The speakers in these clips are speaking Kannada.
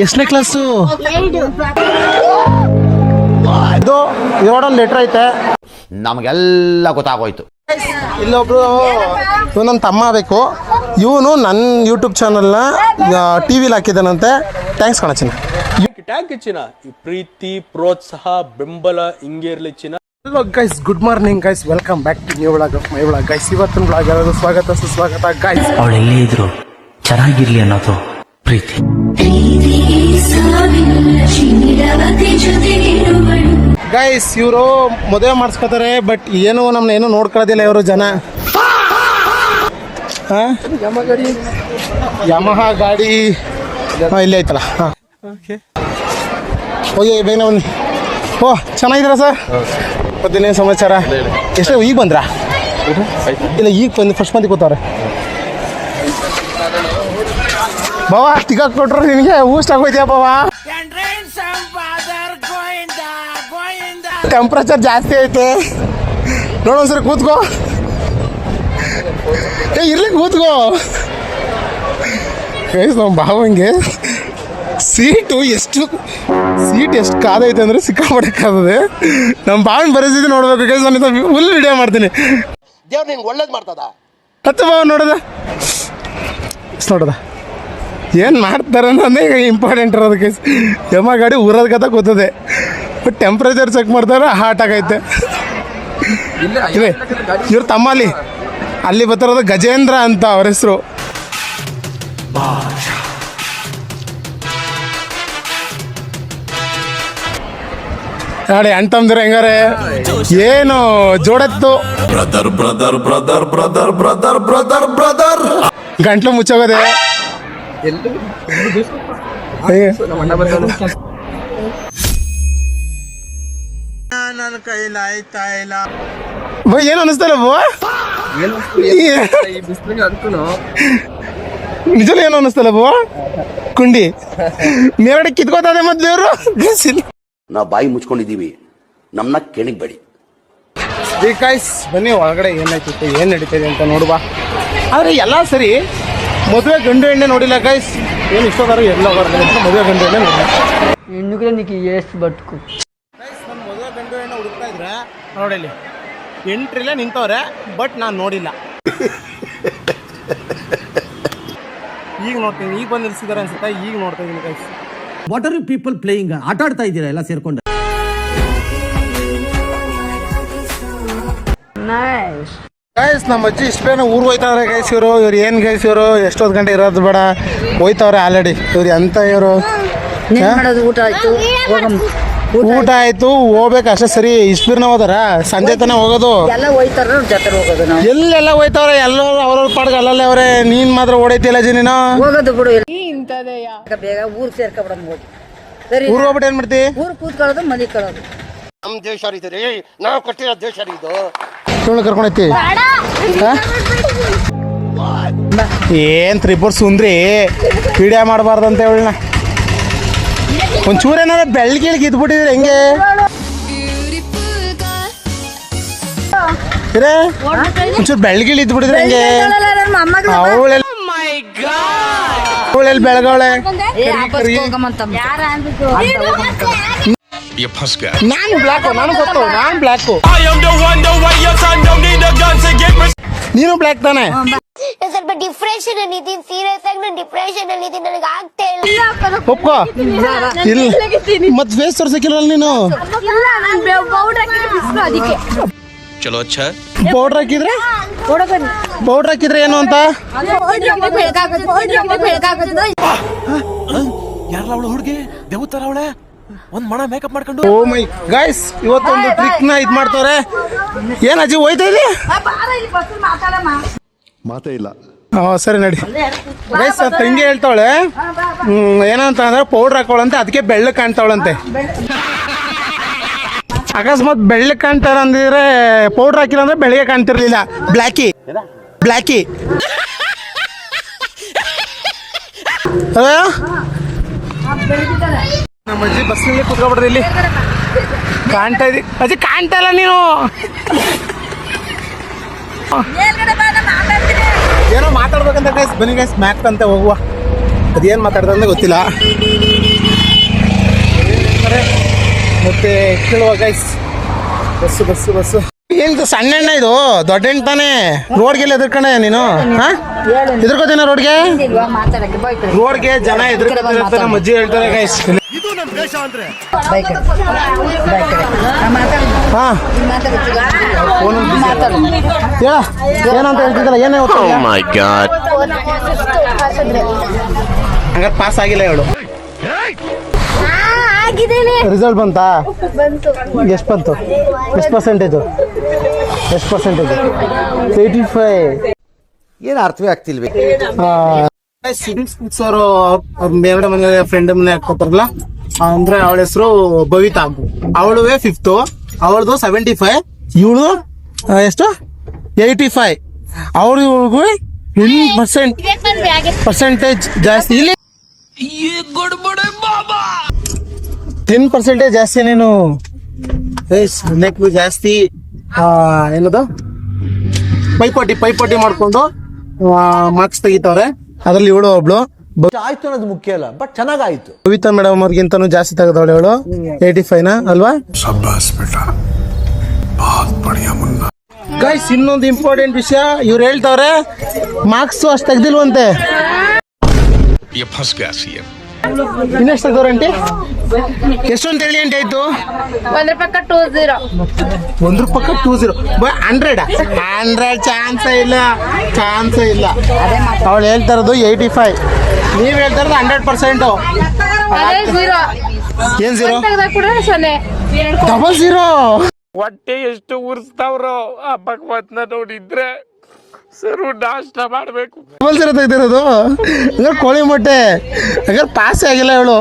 ಎಷ್ಟನೇ ಕ್ಲಾಸು? ಇದು ರೋಡಲ್ಲಿ ಲೆಟ್ರ್ ಐತೆ, ನಮಗೆಲ್ಲ ಗೊತ್ತಾಗೋಯ್ತು. ಇಲ್ಲೊಬ್ರು ಇವ್ ನನ್ನ ತಮ್ಮ ಬೇಕು, ಇವನು ನನ್ನ ಯೂಟ್ಯೂಬ್ ಚಾನಲ್ನ ಟಿ ವಿಲಿ ಹಾಕಿದ್ದಾನಂತೆ. ಥ್ಯಾಂಕ್ಸ್ ಕಣಚಿನ. ಟ್ಯಾಂಕ್ ಹೆಚ್ಚಿನ ಈ ಪ್ರೀತಿ ಪ್ರೋತ್ಸಾಹ ಬೆಂಬಲ ಹಿಂಗೆ ಇರ್ಲಿ ಚಿನ್ನ. Hello guys, good morning guys, welcome back to new vlog of my vlog guys. ಇವತ್ತಿನ ವ್ಲಾಗ್ ಎಲ್ಲರಿಗೂ ಸ್ವಾಗತ ಸುಸ್ವಾಗತ ಗೈಸ್. ಅವಳೆಲ್ಲೇ ಇದ್ರು ಚೆನ್ನಾಗಿರ್ಲಿ ಅನ್ನೋದು ಪ್ರೀತಿ. ಗೈಸ್ ಇವರು ಮದುವೆ ಮಾಡಿಸ್ಕೋತಾರೆ, ಬಟ್ ಏನು ನಮ್ಮನ್ನ ಏನು ನೋಡ್ಕೊಳ್ಳೋದಿಲ್ಲ ಇವರು ಜನ. ಯಮಹ ಗಾಡಿ ಇಲ್ಲೇ ಐತಲ್ಲ. ಹಾಂ ಹೋಗಿ ಬೇಗ ಬನ್ನಿ. ಓ ಚೆನ್ನಾಗಿದ್ದೀರಾ ಸರ್? ಮತ್ತೇನೇನು ಸಮಾಚಾರ? ಎಷ್ಟು ಈಗ ಬಂದ್ರಾ? ಇಲ್ಲ ಈಗ ಬಂದು ಫಸ್ಟ್ ಮಂದಿ ಕೂತವ್ರೆ. ಬಾವಾ ಟಿಕೆಟ್ ಕೊಟ್ರು ನಿನಗೆ ಊಸ್ಟ್ ಆಗೋಯ್ತೀಯ ಬಾವಾ? ಟೆಂಪ್ರೇಚರ್ ಜಾಸ್ತಿ ಐತೆ, ನೋಡೋನ್ಸರಿ ಕೂತ್ಕೋ. ಇರ್ಲಿ ಕೂತ್ಕೋ. ನಮ್ಮ ಭಾವಂಗೆ ಸೀಟ್ ಎಷ್ಟು ಕಾದೈತೆ ಅಂದರೆ ಸಿಕ್ಕಾಪಟ್ಟೆ. ನಮ್ಮ ಭಾವನ ಪರಿಸ್ಥಿತಿ ನೋಡ್ಬೇಕು ಗೈಸ್. ನಾನು ಫುಲ್ ವಿಡಿಯೋ ಮಾಡ್ತೀನಿ. ದೇವ್ರು ನಿನ್ಗೆ ಒಳ್ಳೇದು ಮಾಡ್ತದ. ಹತ್ತು ಭಾವ ನೋಡೋದ ಏನು ಮಾಡ್ತಾರೆ ಅನ್ನೋದೇ ಈಗ ಇಂಪಾರ್ಟೆಂಟ್ ಇರೋದು ಗೈಸ್. ಯಮ ಗಾಡಿ ಊರದ ಕಥ ಕೂತದೆ, ಬಟ್ ಟೆಂಪ್ರೇಚರ್ ಚೆಕ್ ಮಾಡ್ತಾರೆ, ಹಾಟ್ ಆಗೈತೆ. ಇವ್ರ ತಮ್ಮಲ್ಲಿ ಅಲ್ಲಿ ಬರ್ತಿರೋದು ಗಜೇಂದ್ರ ಅಂತ ಅವ್ರ ಹೆಸರು. ನೋಡಿ ಅಂಟಮ್ದಿರ ಹೆಂಗಾರೆ ಏನು ಜೋಡತ್ತು. Brother brother brother brother brother brother brother ಗಂಟ್ಲು ಮುಚ್ಚೋಗದೆ. ನನ್ನ ಕೈಲಿ ಆಯ್ತಾ ಇಲ್ಲ ಏನು ಅನಿಸ್ತಲ್ಲ ನಿಜಲ್ಲ ಏನು ಅನ್ನಿಸ್ತಲ್ಲ ಬೋ. ಕುಂಡಿ ಮೇಲ್ಗಡೆ ಕಿತ್ಕೋತದೆ ಮೊದ್ಲು ಇವರು. ನಾವು ಬಾಯಿ ಮುಚ್ಕೊಂಡಿದ್ದೀವಿ, ನಮ್ಮನ್ನ ಕೆಣಗಬೇಡಿ. ಗೈಸ್ ಬನ್ನಿ ಒಳಗಡೆ ಏನಾಯ್ತಿತ್ತು, ಏನು ನಡೀತಿದೆ ಅಂತ ನೋಡುವ. ಆದರೆ ಎಲ್ಲ ಸರಿ, ಮದುವೆ ಗಂಡು ಎಣ್ಣೆ ನೋಡಿಲ್ಲ ಗೈಸ್. ಏನು ಇಷ್ಟೋದಾರು ಎಲ್ಲ ಮದುವೆ ಗಂಡು ಎಣ್ಣೆ ನೋಡಿಲ್ಲ. ಎಷ್ಟು ಬಟ್ಕು ಗೈಸ್ ನನ್ನ ಮದುವೆ ಗಂಡು ಎಣ್ಣೆ ಹುಡುಕ್ತಾ ಇದ್ರೆ ನೋಡಿಲ್ಲಿ ಎಂಟ್ರಿಲ್ಲೇ ನಿಂತವ್ರೆ, ಬಟ್ ನಾನು ನೋಡಿಲ್ಲ. ಈಗ ನೋಡ್ತೀನಿ, ಈಗ ಬಂದು ನಿಲ್ಸಿದಾರೆ ಅನ್ಸುತ್ತೆ. ಈಗ ನೋಡ್ತಾ ಇದ್ದೀನಿ guys. What are you people playing? ಆಟ ಆಡ್ತಾ ಇದ್ದೀರಾ ಎಲ್ಲ ಸೇರ್ಕೊಂಡು? ಗೈಸ್ ನಮ್ಮ ಅಜ್ಜಿ ಇಷ್ಟು ಬೇಗ ಊರು ಹೋಯ್ತವ್ರೆ ಗೈಸ್. ಇವರು ಏನು ಗೈಸ್, ಇವರು ಎಷ್ಟೊತ್ತು ಗಂಟೆ ಇರೋದು ಬೇಡ, ಹೋಯ್ತವ್ರೆ ಆಲ್ರೆಡಿ. ಇವ್ರು ಎಂತ ಇವರು ಊಟ ಆಯ್ತು ಹೋಗ್ಬೇಕು ಅಷ್ಟೇ. ಸರಿ ಇಷ್ಟು ಬಿರ್ನ ಹೋದಾರ, ಸಂಜೆ ತನ ಹೋಗೋದು. ಎಲ್ಲೆಲ್ಲ ಹೋಯ್ತವ್ರೆ, ಎಲ್ಲರೂ ಅವ್ರವ್ರ ಪಾಡ್ಗೆ ಅಲ್ಲಲ್ಲೇ ಅವ್ರೆ. ನೀನ್ ಮಾತ್ರ ಓಡೈತಿಲ್ಲ ಅಜ್ಜಿ ನೀನು. ಹೋಗೋದು ಬಿಡು. ಬೇಗ ಊರ್ ಸೇರ್ಕೊಬಿಡೋಣ. ಊರು ಹೋಗ್ಬಿಟ್ಟು ಏನ್ ಮಾಡ್ತಿ? ಊರ್ ಕೂತ್ಕೊಳ್ಳೋದು, ಮಲಿಕೊಳ್ಳೋದು. ನಮ್ಮ ದೇಶ ರೀ, ನಾವು ಕಟ್ಟಿರೋ ದೇಶ ಇದು. ಕರ್ಕೊಂಡೈತಿ ಏನ್ ತ್ರಿಪುರ್ ಸುಂದ್ರಿ ವಿಡಿಯೋ ಮಾಡಬಾರ್ದಂತ ಹೇಳ. ಒಂಚೂರು ಏನಾರ ಬೆಳ್ಗಿಳ್ಗೆ ಇದ್ಬಿಟ್ಟಿದ್ರೆ ಹೆಂಗೆ ಒಂಚೂರು ಬೆಳ್ಗಿಳಿ ಇದ್ಬಿಟ್ಟಿದ್ರೆ ಹೆಂಗೆ? ಅವಳೆಲ್ಲಿ ಬೆಳಗವಳೆ. ನಾನು ಬ್ಲ್ಯಾಕು, ನಾನು ಗೊತ್ತು, ನಾನು ಬ್ಲ್ಯಾಕು. ನೀನು ಬ್ಲ್ಯಾಕ್ ತಾನೆ? ಸ್ವಲ್ಪ ಡಿಪ್ರೆಷನ್ ಅಲ್ಲಿ ಇದ್ದೀನಿ, ಸೀರಿಯಸ್ ಆಗಿ ನಾನು ಡಿಪ್ರೆಷನ್ ಅಲ್ಲಿ ಇದ್ದೀನಿ, ನನಗೆ ಆಗ್ತಾ ಇಲ್ಲ. ಒಪ್ಕೋ. ಇಲ್ಲ ಮತ್ ಫೇಸ್ ತೋರ್ಸಕ್ಕಿಲ್ಲ ನೀನು. ಚಲೋ ಅಚ್ಚಾ. ಪೌಡ್ರ್ ಹಾಕಿದ್ರೆ ಏನು ಅಂತ? ಯಾರಲ್ಲ ಅವಳು ಹುಡುಗಿ ದೇವತರ ಅವಳೆ ಒಂದ್ ಮಣ ಮೇಕಪ್ ಮಾಡ್ಕೊಂಡು. ಓ ಮೈ ಗೈಸ್, ಇವತ್ತೊಂದು ಟ್ರಿಕ್ ನ ಇದ್ ಮಾಡ್ತವ್ರೆ. ಏನ್ ಅಜ್ಜಿ ಹೋಯ್ತಾ ಇದೆ? ಮಾತೇ ಇಲ್ಲ. ಸರಿ ನಡಿ ಗೈಸ್. ತಂಗಿ ಹೇಳ್ತಾವಳೆ ಏನಂತ ಅಂದ್ರೆ ಪೌಡ್ರ್ ಹಾಕೋಳಂತೆ, ಅದಕ್ಕೆ ಬೆಳ್ಳಕ್ ಕಾಣ್ತಾವಳಂತೆ. ಅಕಸ್ಮಾತ್ ಬೆಳ್ಳಕ್ ಕಾಣ್ತಾರ ಅಂದಿದ್ರೆ ಪೌಡ್ರ್ ಹಾಕಿಲ್ಲ ಅಂದ್ರೆ ಬೆಳಗ್ಗೆ ಕಾಣ್ತಿರ್ಲಿಲ್ಲ. ಬ್ಲ್ಯಾಕಿ ನಮ್ಮ ಅಜ್ಜಿ ಬಸ್ನಲ್ಲಿ ಕುತ್ಕೊಬಿಡ್ರಿ. ಇಲ್ಲಿ ಕಾಣ್ತಾ ಇದ್ದಿ ಅಜ್ಜಿ, ಕಾಣ್ತಾ ಇಲ್ಲ ನೀನು. ಏನೋ ಮಾತಾಡ್ಬೇಕಂತ ಗೈಸ್. ಬನ್ನಿ ಗೈಸ್ ಮ್ಯಾಕ್ ಅಂತ ಹೋಗುವ. ಅದೇನು ಮಾತಾಡ್ದಂದ್ರೆ ಗೊತ್ತಿಲ್ಲ. ಮತ್ತೆ ಕೇಳುವ ಗೈಸ್ ಬಸ್ಸು ಏನು ಸಣ್ಣ ಎಣ್ಣ ಇದು ದೊಡ್ಡ ಎಣ್ಣೆ ತಾನೇ. ರೋಡ್ಗೆಲ್ಲ ಎದುರ್ಕಣೆ ನೀನು ಎದುರ್ಕೋತೀನ ರೋಡ್ಗೆ ರೋಡ್ಗೆ ಜನ ಎದುರ್ಕೊತಾರೆ. ಮಜ್ಜಿ ಹೇಳ್ತಾರೆ ಗೈಸ್. ಹಾ ಏನಂತ ಹೇಳ್ತಿದ್ದಲ್ಲ ಏನೇ ಹಂಗಾರೆ ಪಾಸ್ ಆಗಿಲ್ಲ ಹೇಳು. ರಿಸಲ್ಟ್ ಬಂತಾ? ಎಷ್ಟು ಬಂತು? ಎಷ್ಟು ಪರ್ಸೆಂಟೇಜು? 85. ಏನು ಅರ್ಥವೇ ಆಗ್ತಿಲ್ವೇ? ಅವರು ಅವ್ರ ಮೇಲ್ಗಡೆ ಮನೆ ಫ್ರೆಂಡ್ ಮನೆ ಹಾಕೋತಾರಲ್ಲ, ಅಂದ್ರೆ ಅವಳ ಹೆಸರು ಭವಿತಾ. ಅವಳುವೆ 5th, ಅವಳದು 75, ಇವಳು ಎಷ್ಟು 85. ಅವ್ರಿಗೂ 10% ಜಾಸ್ತಿ. ಇಲ್ಲಿ 10% ಜಾಸ್ತಿ. ನೀನು ಜಾಸ್ತಿ ಏನದು ಪೈಪೋಟಿ ಮಾಡ್ಕೊಂಡು ಮಾರ್ಕ್ಸ್ ತೆಗಿತಾವ್ರೆ. ಅದ್ರಲ್ಲಿ ಇವಳು ಒಬ್ಳು ಆಯ್ತು ಅನ್ನೋದು ಮುಖ್ಯ ಅಲ್ಲ, ಬಟ್ ಚೆನ್ನಾಗಾಯ್ತು. ಕವಿತಾ ಮೇಡಮ್ ಅವ್ರಿಗಿಂತನೂ ಜಾಸ್ತಿ ತೆಗೆದವಳು ಇವಳು 85 ಅಲ್ವಾ? ಗೈಸ್ ಇನ್ನೊಂದು ಇಂಪಾರ್ಟೆಂಟ್ ವಿಷಯ, ಇವ್ರು ಹೇಳ್ತಾವ್ರೆ ಮಾರ್ಕ್ಸ್ ಅಷ್ಟು ತೆಗ್ದಿಲ್ವಂತೆ. ಇನ್ನೆಷ್ಟು ತೆಗ್ದವ್ರೆ ಆಂಟಿ? ಎಷ್ಟೊಂದು ಹೇಳಿ ಆಂಟಿ ಆಯ್ತು? ಒಂದ್ರ ಪಕ್ಕ 20. 100 ಚಾನ್ಸೇ ಇಲ್ಲ. ಅವಳು ಹೇಳ್ತಾ ಇರೋದು 85, ನೀವ್ ಹೇಳ್ತಾ ಇರೋದು 100%. ಏನ್ 0? ಡಬಲ್ 0. ಹೊಟ್ಟೆ ಎಷ್ಟು ಉರ್ಸ್ತಾವ್ರೋ ಆ ಭಗವತ್ನ ನೋಡಿದ್ರೆ ಸರು ನಾಷ್ಟ ಮಾಡ್ಬೇಕು. ಡಬಲ್ 0 ತೆಗ್ದಿರೋದು. ಹಂಗಾರೆ ಕೋಳಿ ಮೊಟ್ಟೆ. ಹಂಗಾರೆ ಪಾಸ್ ಆಗಿಲ್ಲ ಇವಳು.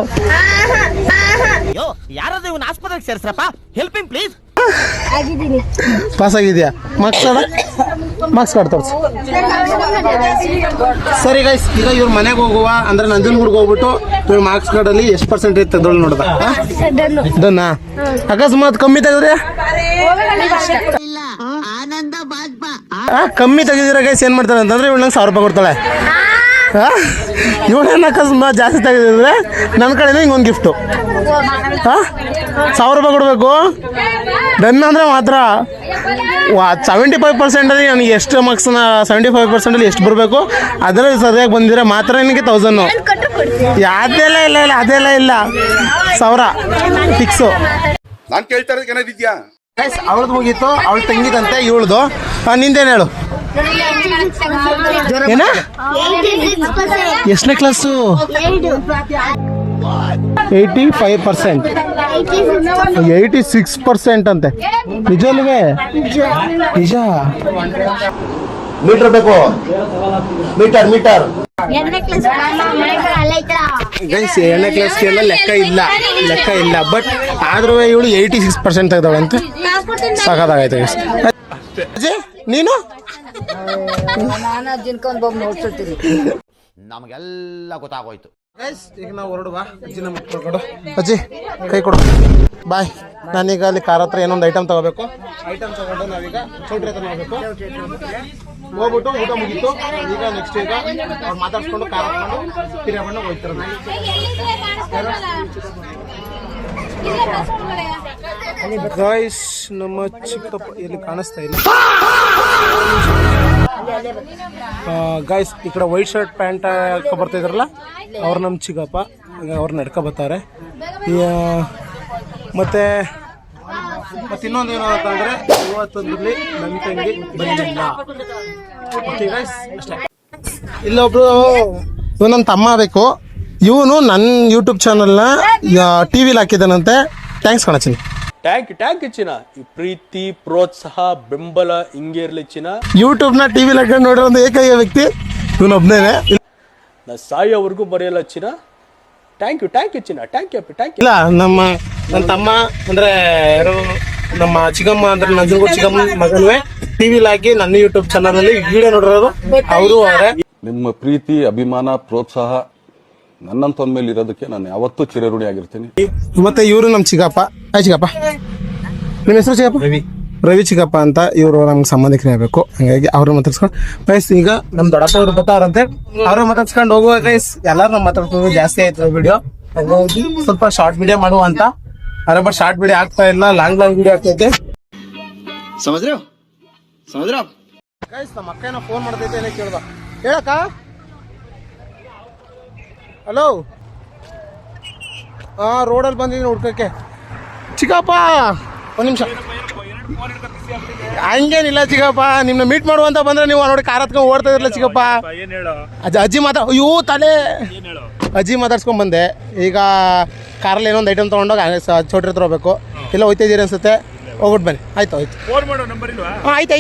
ಯಾರಾದ್ರೂ ಇವನ್ ಆಸ್ಪತ್ರೆಗೆ ಸೇರ್ಸ್ರಪ್ಪ, ಹೆಲ್ಪಿಂಗ್ ಪ್ಲೀಸ್. ಪಾಸ್ ಆಗಿದ್ಯಾ? ಮಾರ್ಕ್ಸ್ ಕಾರ್ಡ್ ತೋರಿಸಿ. ಸರಿ ಗೈಸ್, ಈಗ ಇವ್ರ ಮನೆಗೆ ಹೋಗುವ ಅಂದ್ರೆ ನಂಜನಗೂಡ್ಗೆ ಹೋಗ್ಬಿಟ್ಟು ಇವ್ರ ಮಾರ್ಕ್ಸ್ ಕಾರ್ಡ್ ಅಲ್ಲಿ ಎಷ್ಟು ಪರ್ಸೆಂಟೇಜ್ ತೆಗೆದೋಳು ನೋಡ್ದ. ಡನ್ನಾ? ಅಕಸ್ಮಾತ್ ಕಮ್ಮಿ ತೆಗೆದ್ರೆ ಕಮ್ಮಿ ತೆಗೆದಿರ ಗೈಸ್ ಏನ್ ಮಾಡ್ತಾರೆ ಅಂತಂದ್ರೆ ಇವಳು ನಂಗೆ 1000 ರೂಪಾಯಿ ಕೊಡ್ತಾಳೆ. ಇವಳೇನು ಅಕಸ್ಮಾತ್ ಜಾಸ್ತಿ ತೆಗೆದಿದ್ರೆ ನನ್ನ ಕಡೆಯಿಂದ ಹಿಂಗೊಂದು ಗಿಫ್ಟು. 1000 ರೂಪಾಯಿ ಕೊಡಬೇಕು. ಡನ್ ಅಂದ್ರೆ ಮಾತ್ರ 75% ಅಲ್ಲಿ ನನಗೆ ಎಷ್ಟು ಮಾರ್ಕ್ಸ್ನ 75% ಅಲ್ಲಿ ಎಷ್ಟು ಬರಬೇಕು ಅದರಲ್ಲಿ ಸರಿಯಾಗಿ ಬಂದಿದ್ರೆ ಮಾತ್ರ ನನಗೆ 1000. ಅದೆಲ್ಲ ಇಲ್ಲ 1000 ಫಿಕ್ಸು. ನಾನ್ ಕೇಳ್ತಾ ಇರೋದಕ್ಕೆ ಏನಾದಿದ್ಯಾ? ಅವಳದು ಮುಗೀತು, ಅವಳು ತಂಗಿದಂತೆ ಇವಳದು. ನಿಂದೇನು ಹೇಳು? ಏನ? ಎಷ್ಟನೇ ಕ್ಲಾಸು? 85%. 86% ಅಂತೆ. ನಿಜ ಅಲ್ವೇ? ನಿಜ. ಮೀಟರ್ ಬೇಕು, ಮೀಟರ್ ಗೈಸ್ 7ನೇ ಕ್ಲಾಸ್ಗೆಲ್ಲ ಲೆಕ್ಕ ಇಲ್ಲ. ಬಟ್ ಆದ್ರೂ ಇವಳು 86% ತೆಗ್ದವಳಂತೆ. ಸಾಕಾಗೈತೆ ಗೈಸ್. ನೀನು ನಾನು ಅಜ್ಜಿನ್ಕೊಂಡ್ ಬಂದು ನೋಡ್ತಿರ್ತೀನಿ. ನಮಗೆಲ್ಲ ಗೊತ್ತಾಗೋಯ್ತು. ಈಗ ನಾವು ಹೊರಡುವ. ಅಜ್ಜಿನ ಮುಟ್ಕೊಡು ಕೊಡು. ಅಜ್ಜಿ ಕೈ ಕೊಡು. ಬಾಯ್. ನಾನೀಗ ಅಲ್ಲಿ ಕಾರ್ ಹತ್ರ ಏನೊಂದು ಐಟಮ್ ತಗೋಬೇಕು. ಐಟಮ್ ತಗೊಂಡು ನಾವೀಗ ಚೌಟ್ರಿ ಹತ್ರ ಹೋಗ್ಬೇಕು. ಹೋಗ್ಬಿಟ್ಟು ಊಟ ಮುಗೀತು. ಈಗ ನೆಕ್ಸ್ಟ್ ಈಗ ಅವ್ರು ಮಾತಾಡ್ಸ್ಕೊಂಡು ಕಾರ್ ಹಾಕೊಂಡು ಹಿರಿಯಬಣ್ಣ ಹೋಗ್ತಾರೆ. ಗೈಸ್ ನಮ್ಮ ಚಿಕ್ಕಪ್ಪ ಇಲ್ಲಿ ಕಾಣಿಸ್ತಾ ಇಲ್ಲ. ಗೈಸ್ ಈ ಕಡೆ ವೈಟ್ ಶರ್ಟ್ ಪ್ಯಾಂಟ್ ಹಾಕೊ ಬರ್ತಾ ಇದ್ರಲ್ಲ ಅವ್ರು ನಮ್ಮ ಚಿಕ್ಕಪ್ಪ. ಅವ್ರು ನಡ್ಕೊ ಬರ್ತಾರೆ. ಮತ್ತೆ ಇನ್ನೊಂದು ಏನು ಅಂತಂದ್ರೆ ಇವತ್ತೊಂದ್ರಲ್ಲಿ ನನ್ನ ತಂಗಿ ಬಂದಿಲ್ಲ. ಓಕೆ ಗೈಸ್ ಅಷ್ಟೇ. ಇಲ್ಲೊಬ್ರು ಇವ್ ನನ್ನ ತಮ್ಮ ಬೇಕು. ಇವನು ನನ್ನ ಯೂಟ್ಯೂಬ್ ಚಾನಲ್ನ ಟಿವಿಲಿ ಹಾಕಿದ್ದಾನಂತೆ. ಥ್ಯಾಂಕ್ಸ್ ಕಣಚಿನಿ. ಟ್ಯಾಂಕ್ ಚಿನ್ನ. ಈ ಪ್ರೀತಿ ಪ್ರೋತ್ಸಾಹ ಬೆಂಬಲ ಹಿಂಗೆ ಇರ್ಲಿ ಚಿನ್ನ. ಯೂಟ್ಯೂಬ್ನ ಟಿವಿಲಿ ಹಾಕೊಂಡು ನೋಡಿರೋ ಒಂದು ಏಕೈಕ ವ್ಯಕ್ತಿ ಇವನೊಬ್ಬನೇನೆ. ನಾ ಸಾಯೋವರೆಗೂ ಮರೆಯಲ್ಲ ಚಿನ್ನ. ಥ್ಯಾಂಕ್ ಯು ಚಿನ್ನ. Thank you. ಇಲ್ಲ ನನ್ನ ತಮ್ಮ ಅಂದ್ರೆ ಯಾರು ನಮ್ಮ ಚಿಕ್ಕಮ್ಮ ಅಂದ್ರೆ ನಂಜನಗೂಡು ಚಿಕ್ಕಮ್ಮ ಮಗನುವೆ ಟಿವಿಲಿ ಹಾಕಿ ನನ್ನ ಯೂಟ್ಯೂಬ್ ಚಾನಲ್ ಅಲ್ಲಿ ವಿಡಿಯೋ ನೋಡಿರೋದು ಅವರು ಅವರೇ. ನಿಮ್ಮ ಪ್ರೀತಿ ಅಭಿಮಾನ ಪ್ರೋತ್ಸಾಹ ನನ್ನಂತ ಮೇಲೆ ಇರೋದಕ್ಕೆ ನಾನು ಯಾವತ್ತೂ ಚಿರಋಣಿ ಆಗಿರ್ತೀನಿ. ಮತ್ತೆ ಇವರು ನಮ್ಮ ಚಿಕ್ಕಪ್ಪ. ಚಿಕ್ಕಪ್ಪ ನಿಮ್ಮ ಹೆಸರು ಚಿಕ್ಕಪ್ಪ? ರವಿ ಚಿಕ್ಕಪ್ಪ ಅಂತ ಇವರು ನಮ್ಗೆ ಸಂಬಂಧಿಕರೇ ಆಗಬೇಕು. ಹಂಗಾಗಿ ಅವ್ರನ್ನ ಮಾತಾಡ್ಸ್ಕೊಂಡು ಗೈಸ್ ಈಗ ನಮ್ಮ ದೊಡ್ಡಪ್ಪ ಅವ್ರು ಬರ್ತಾರಂತೆ. ಅವ್ರನ್ನ ಮಾತಾಡ್ಸ್ಕೊಂಡು ಹೋಗುವ ಗೈಸ್. ಎಲ್ಲರೂ ನಮ್ಮ ಮಾತಾಡ್ಕೊಂಡು ಜಾಸ್ತಿ ಆಯ್ತು ವಿಡಿಯೋ, ಹಾಗಾಗಿ ಸ್ವಲ್ಪ ಶಾರ್ಟ್ ವಿಡಿಯೋ ಮಾಡುವ ಅಂತ. ಅರೆ ಬಟ್ ಶಾರ್ಟ್ ವಿಡಿಯೋ ಆಗ್ತಾ ಇಲ್ಲ, ಲಾಂಗ್ ವಿಡಿಯೋ ಆಗ್ತೈತೆ. ಗೈಸ್ ನಮ್ಮ ಅಕ್ಕ ಫೋನ್ ಮಾಡ್ತೈತೆ ಏನೋ ಕೇಳ್ದ. ಹೇಳಕ್ಕ. ಹಲೋ, ರೋಡಲ್ಲಿ ಬಂದಿದ್ದೀನಿ ಹುಡ್ಕಕ್ಕೆ. ಚಿಕ್ಕಪ್ಪ ಒಂದು ನಿಮಿಷ. ಹಂಗೇನಿಲ್ಲ ಚಿಕ್ಕಪ್ಪ, ನಿಮ್ಮನ್ನ ಮೀಟ್ ಮಾಡುವಂತ ಬಂದ್ರೆ ನೀವು ನೋಡಿ ಕಾರ್ ಹತ್ಕೊಂಡು ಓಡ್ತಾ ಇರಲ್ಲ ಚಿಕ್ಕಪ್ಪ. ಅಜ್ಜಿ ಅಯ್ಯೋ ತಲೆ ಅಜ್ಜಿ ಮಾತಾಡ್ಸ್ಕೊಂಡ್ ಬಂದೆ. ಈಗ ಕಾರಲ್ಲಿ ಏನೊಂದು ಐಟಮ್ ತೊಗೊಂಡೋಗಿ ಚೋಟ್ರಿ ಹತ್ರ ಹೋಗ್ಬೇಕು. ಎಲ್ಲ ಹೋಯ್ತಾ ಇದ್ದೀರಿ ಅನ್ಸುತ್ತೆ. ಹೋಗ್ಬಿಟ್ಟು ಬನ್ನಿ. ಆಯ್ತು ಹಾಂ ಐತೆ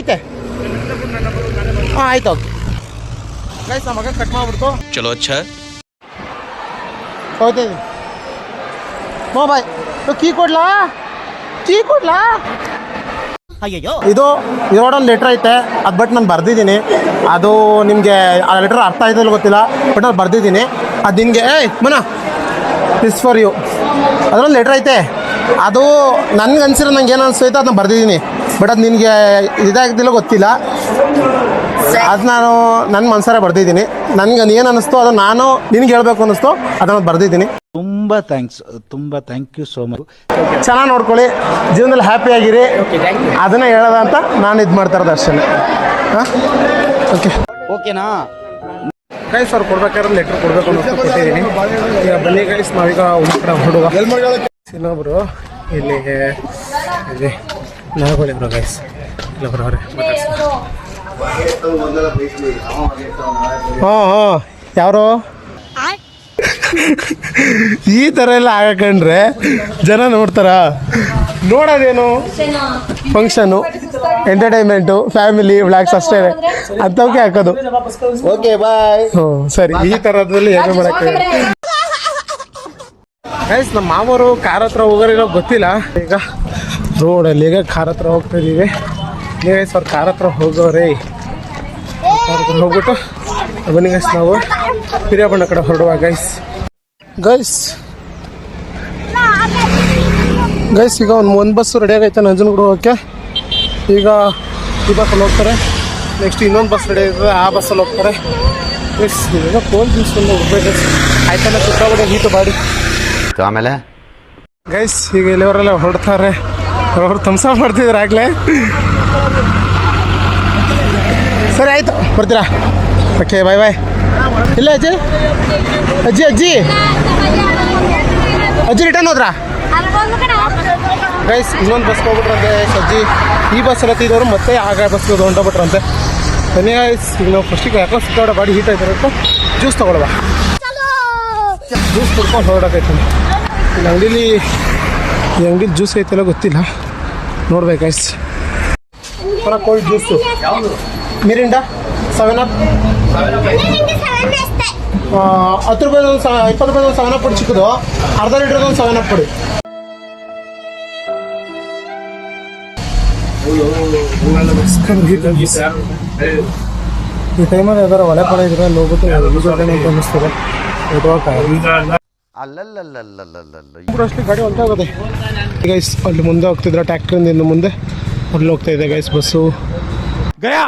ಹಾಂ ಆಯ್ತು. ಓಕೆ ಗೈಸ್ ನಮ್ಮ ಮಗ ಕಟ್ ಮಾಡ್ಬಿಡ್ತು. ಚಲೋ ಅಚ್ಚಾ ಹೋಗ್ತಾ ಇದ್ದೀನಿ. ಬಾಯ್. ಕೀ ಕೊಡ್ಲಾ ಇದು ರೋಡಲ್ಲಿ ಲೆಟ್ರ್ ಐತೆ. ಅದು ಬಟ್ ನಾನು ಬರ್ದಿದ್ದೀನಿ. ಅದು ನಿಮಗೆ ಆ ಲೆಟ್ರ್ ಅರ್ಥ ಆಯ್ತಲ್ಲ ಗೊತ್ತಿಲ್ಲ, ಬಟ್ ನಾನು ಬರ್ದಿದ್ದೀನಿ. ಅದು ನಿನಗೆ ಮನ ಇಸ್ ಫಾರ್ ಯು. ಅದರೊಂದು ಲೆಟ್ರ್ ಐತೆ. ಅದು ನನಗೆ ಅನ್ಸಿರೋ ನಂಗೆ ಏನು ಅನಿಸ್ತೈತೆ ಅದನ್ನ ಬರ್ದಿದ್ದೀನಿ. ಬಟ್ ಅದು ನಿನಗೆ ಇದಾಗ್ದಿಲ್ಲ ಗೊತ್ತಿಲ್ಲ. ಅದು ನಾನು ನನ್ನ ಮನಸಾರೆ ಬರ್ದಿದ್ದೀನಿ. ನನಗೆ ಏನು ಅನ್ನಿಸ್ತು ಅದು ನಾನು ನಿನಗೆ ಹೇಳ್ಬೇಕು ಅನ್ನಿಸ್ತು ಅದನ್ನು ಬರ್ದಿದ್ದೀನಿ. ತುಂಬಾ ಥ್ಯಾಂಕ್ ಯು ಸೋ ಮಚ್. ಚೆನ್ನಾಗಿ ನೋಡ್ಕೊಳ್ಳಿ, ಜೀವನದಲ್ಲಿ ಹ್ಯಾಪಿ ಆಗಿರಿ, ಅದನ್ನೇ ಹೇಳೋದ ಅಂತ ನಾನು ಇದು ಮಾಡ್ತಾ ಇರೋದು ಅಷ್ಟೇ. ಹಾಂ ಓಕೆ ಓಕೆನಾ? ಗೈಸ್ ಅವ್ರು ಕೊಡ್ಬೇಕಾದ್ರೆ ಲೆಟ್ರ್ ಕೊಡಬೇಕು ಅನ್ನೋದು ಕೊಟ್ಟಿದ್ದೀನಿ. ಈಗ ಬನ್ನಿ ಗೈಸ್, ನಾವೀಗ ಹೊರಡುವ. ಇನ್ನೊಬ್ರು ಇಲ್ಲಿ ನಾಗೊಳಿಬ್ರು ಗೈಸ್ ಇಲ್ಲೊಬ್ರು ಅವರೇ ಹಾಂ ಯಾರು ಈ ಥರ ಎಲ್ಲ ಹಾಕೊಂಡ್ರೆ ಜನ ನೋಡ್ತಾರ? ನೋಡೋದೇನು ಫಂಕ್ಷನು, ಎಂಟರ್ಟೈನ್ಮೆಂಟು, ಫ್ಯಾಮಿಲಿ ವ್ಲಾಗ್ಸ್ ಅಷ್ಟೇ ಅಂಥವಕ್ಕೆ ಹಾಕೋದು. Okay bye. ಹ್ಞೂ ಸರಿ, ಈ ಥರದ್ರಲ್ಲಿ ಏನು ಮಾಡೋಕ್ಕೆ ಗೈಸ್. ನಮ್ಮ ಮಾವರು ಕಾರ್ ಹತ್ರ ಹೋಗೋರಿರೋ ಗೊತ್ತಿಲ್ಲ. ಈಗ ರೋಡಲ್ಲಿ ಈಗ ಕಾರ್ ಹತ್ರ ಹೋಗ್ತಾ ಇದ್ದೀವಿ. ಗೈಸ್ ಅವ್ರು ಕಾರ್ ಹತ್ರ ಹೋಗೋರೇ. ಕಾರ್ ಹತ್ರ ಹೋಗ್ಬಿಟ್ಟು ಬನ್ನಿ ಗೈಸ್ ನಾವು ಹಿರಿಯಬಣ್ಣ ಕಡೆ ಹೊರಡುವ ಗೈಸ್. ಗೈಸ್ ಈಗ ಒಂದು ಬಸ್ಸು ರೆಡಿ ಆಗೈತೆ ನಂಜನಗೂಡು ಹೋಗೋಕ್ಕೆ. ಈಗ ಈ ಬಸ್ಸಲ್ಲಿ ಹೋಗ್ತಾರೆ. ನೆಕ್ಸ್ಟ್ ಇನ್ನೊಂದು ಬಸ್ ರೆಡಿ ಆಗಿದೆ, ಆ ಬಸ್ಸಲ್ಲಿ ಹೋಗ್ತಾರೆ. ಗೈಸ್ ಈಗ ಫೋನ್ ತಿನ್ಸ್ಕೊಂಡು ಹೋಗ್ಬೇಕು. ಆಯ್ತಲ್ಲ ಸುತ್ತಾಬಿಟ್ಟು ಹೀಟು ಬಾಡಿ. ಆಮೇಲೆ ಗೈಸ್ ಈಗ ಇಲ್ಲಿವರೆಲ್ಲ ಹೊರಡ್ತಾರೆ. ಅವ್ರು ತಮ್ಸ ಮಾಡ್ತಿದ್ರು ಆಗಲೇ. ಸರಿ ಆಯಿತು, ಬರ್ತೀರಾ? ಓಕೆ ಬಾಯ್ ಬಾಯ್. ಇಲ್ಲ ಅಜ್ಜಿ ರಿಟರ್ನ್ ಹೋದ್ರಾ? ಗೈಸ್ ಇನ್ನೊಂದು ಬಸ್ಗೆ ಹೋಗ್ಬಿಟ್ರಂತೆ ಅಜ್ಜಿ. ಈ ಬಸ್ ಎಲ್ಲ ತಿದ್ದವರು ಮತ್ತೆ ಆಗ ಬಸ್ಗೆ ಹೊಂಟೋಗ್ಬಿಟ್ರಂತೆ. ಬನ್ನಿ ಗೈಸ್, ಈಗ ನಾವು ಫಸ್ಟಿಗೆ ಯಾಕೋ ಸಿಕ್ಕಾಡ ಬಾಡಿ ಹೀಟ್ ಆಯ್ತಾರೆ ಅಂತ ಜ್ಯೂಸ್ ತೊಗೊಳ್ಳುವ. ಜ್ಯೂಸ್ ಕುಡ್ಕೊಂಡು ಹೊರಡೋಕೈತೆ. ಇಲ್ಲಿ ಅಂಗಡೀಲಿ ಈ ಅಂಗಡಿಲಿ ಜ್ಯೂಸ್ ಐತೆಲ್ಲ ಗೊತ್ತಿಲ್ಲ, ನೋಡ್ಬೇಕು ಗೈಸ್. ಪುನಃ cold juice, Mirinda, 7 up 10 ರೂಪಾಯಿದೊಂದು 20 ರೂಪಾಯಿದೊಂದು 7 up ಪುಡಿ ಚಿಕ್ಕದು, ಅರ್ಧ ಲೀಟ್ರದೊಂದು 7 ಅಪ್ ಪುಡಿ. ಈ ಟೈಮಲ್ಲಿ ಯಾವ್ದಾರು ಒಲೆ ಪಡೆ ಇದ್ರೆ ಅಲ್ಲಿ ಹೋಗ್ಬಿಟ್ಟು ಅಂತ ಅನ್ನಿಸ್ತದೆ. ಅಷ್ಟೇ ಗಾಡಿ ಹೊಂಟೋಗುತ್ತೆ ಗೈಸ್. ಅಲ್ಲಿ ಮುಂದೆ ಹೋಗ್ತಿದ್ರೆ ಟ್ಯಾಕ್ಟ್ರಿಂದ ಇನ್ನು ಮುಂದೆ ಅಲ್ಲಿ ಹೋಗ್ತಾ ಇದೆ ಗೈಸ್ ಬಸ್ಸು. ಗಯಾ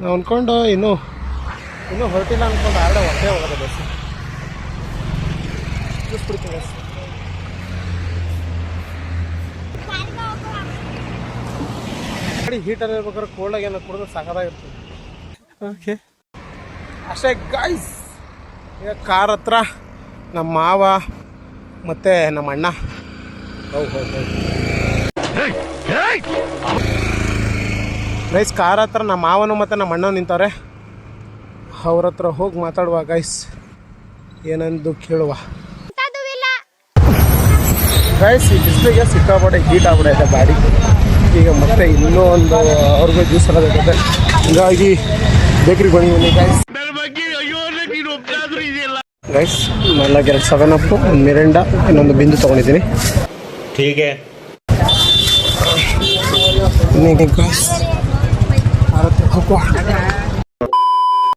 ನಾವು ಅಂದ್ಕೊಂಡು ಇನ್ನೂ ಹೊರಟಿಲ್ಲ ಅಂದ್ಕೊಂಡು ಆರಡೆ ಹೊಟ್ಟೆ ಹೋಗೋದು ಬಸ್ಸು. ಬಿಡ್ತೀನಿ ಗೈಸ್. ಗಾಡಿ ಹೀಟಲ್ಲಿ ಇರ್ಬೇಕಾದ್ರೆ ಕೋಲ್ಡಾಗಿ ಏನೋ ಕುಡಿದ್ರೆ ಸಾಕಾಗಿರ್ತದೆ. ಓಕೆ ಅಷ್ಟೇ ಗೈಸ್. ಈಗ ಕಾರ್ ಹತ್ರ ನಮ್ಮ ಮಾವ ಮತ್ತು ನಮ್ಮ ಅಣ್ಣ. ಗೈಸ್ ಕಾರ್ ಹತ್ರ ನಮ್ಮ ಮಾವನು ಮತ್ತು ನಮ್ಮ ಅಣ್ಣ ನಿಂತವ್ರೆ. ಅವ್ರ ಹತ್ರ ಹೋಗಿ ಮಾತಾಡುವ ಗೈಸ್, ಏನಂದು ಕೇಳುವ ಗೈಸ್. ಈ ಬಿಸಿಲಿಗೆ ಸಿಕ್ಕಾಪಟ್ಟೆ ಹೀಟ್ ಆಗ್ಬಿಡೈತೆ ಗಾಡಿ. ಈಗ ಮತ್ತೆ ಇನ್ನೂ ಒಂದು ಅವ್ರಿಗೂ ಜ್ಯೂಸ್ ಎಲ್ಲ ಬೇಕೈತೆ. ಹೀಗಾಗಿ ಬೇಕ್ರಿಗೆ ಬಂದಿದ್ದೀನಿ ಗೈಸ್. ಗೈಸ್ ಎಲ್ಲ 2 7 ಅಪ್, ಒಂದು ಮಿರಿಂಡಾ, ಇನ್ನೊಂದು ಬಿಂದು ತೊಗೊಂಡಿದ್ದೀನಿ.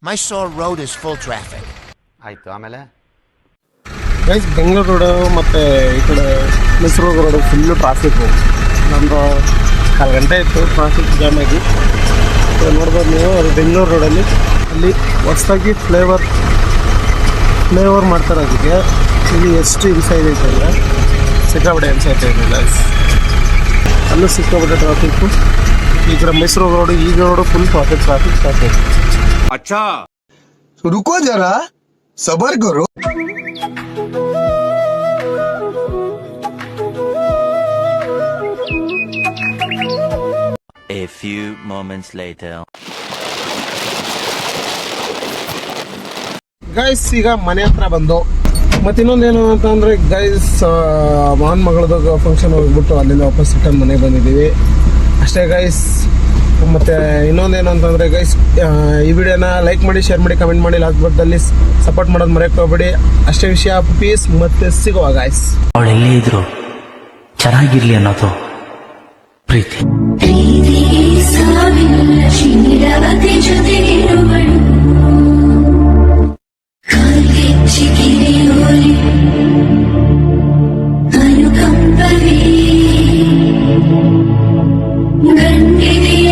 Mysuru road is full traffic. ಆಯ್ತು ಆಮೇಲೆ ಗೈಸ್ ಬೆಂಗಳೂರು ರೋಡು ಮತ್ತು ಈ ಕಡೆ ಮೈಸೂರು ರೋಡು ಫುಲ್ಲು ಟ್ರಾಫಿಕ್ಕು. ನಮ್ಮದು ಕಾಲು ಗಂಟೆ ಆಯಿತು ಟ್ರಾಫಿಕ್ ಜಾಮ್ ಆಗಿ. ನೋಡ್ಬೋದು ನೀವು, ಅದು ಬೆಂಗಳೂರು ರೋಡಲ್ಲಿ ಅಲ್ಲಿ ಹೊಸದಾಗಿ ಫ್ಲೇವರ್ ಮಾಡ್ತಾರೆ. ಅದಕ್ಕೆ ಇಲ್ಲಿ ಎಷ್ಟು ಹಿಂಸೆ ಇದೆ ಅಂತಂದರೆ ಸಿಕ್ಕಾಪಟ್ಟೆ ಹಿಂಸೆ ಆಗ್ತಾ ಇದೆ ಗೈಸ್. ಅಲ್ಲೂ ಸಿಕ್ಕಾಪಟ್ಟೆ ಟ್ರಾಫಿಕ್ಕು. ಈ ಕಡೆ ಮೈಸೂರು ರೋಡು, ಈ ರೋಡು ಫುಲ್ ಟ್ರಾಫಿಕ್. अच्छा रुको जरा सबर करो. A few moments later. Guys ಈಗ ಮನೆ ಹತ್ರ ಬಂದು ಮತ್ತೆ ಇನ್ನೊಂದೇನು ಅಂತಂದರೆ ಗೈಸ್ ಮಾವನ ಮಗಳದ್ದು ಫಂಕ್ಷನ್ ಹೋಗ್ಬಿಟ್ಟು ಅಲ್ಲಿಂದ ವಾಪಸ್ ರಿಟರ್ನ್ ಮನೆಗೆ ಬಂದಿದ್ದೀವಿ ಅಷ್ಟೇ ಗೈಸ್. ಮತ್ತು ಇನ್ನೊಂದೇನು ಅಂತಂದರೆ ಗೈಸ್, ಈ ವಿಡಿಯೋನ ಲೈಕ್ ಮಾಡಿ, ಶೇರ್ ಮಾಡಿ, ಕಮೆಂಟ್ ಮಾಡಿ, ಲಾಸ್ಟ್ ಬರ್ತದಲ್ಲಿ ಸಪೋರ್ಟ್ ಮಾಡೋದು ಮರೆಯೋಕೆ ಹೋಗ್ಬೇಡಿ. ಅಷ್ಟೇ ವಿಷಯ. ಪೀಸ್. ಮತ್ತೆ ಸಿಗುವ ಗೈಸ್. ಅವಳೆಲ್ಲೇ ಇದ್ರು ಚೆನ್ನಾಗಿರ್ಲಿ ಅನ್ನೋದು ಪ್ರೀತಿ. ಅನುಕಂಪವೇ ಗಂಗೆದೆಯ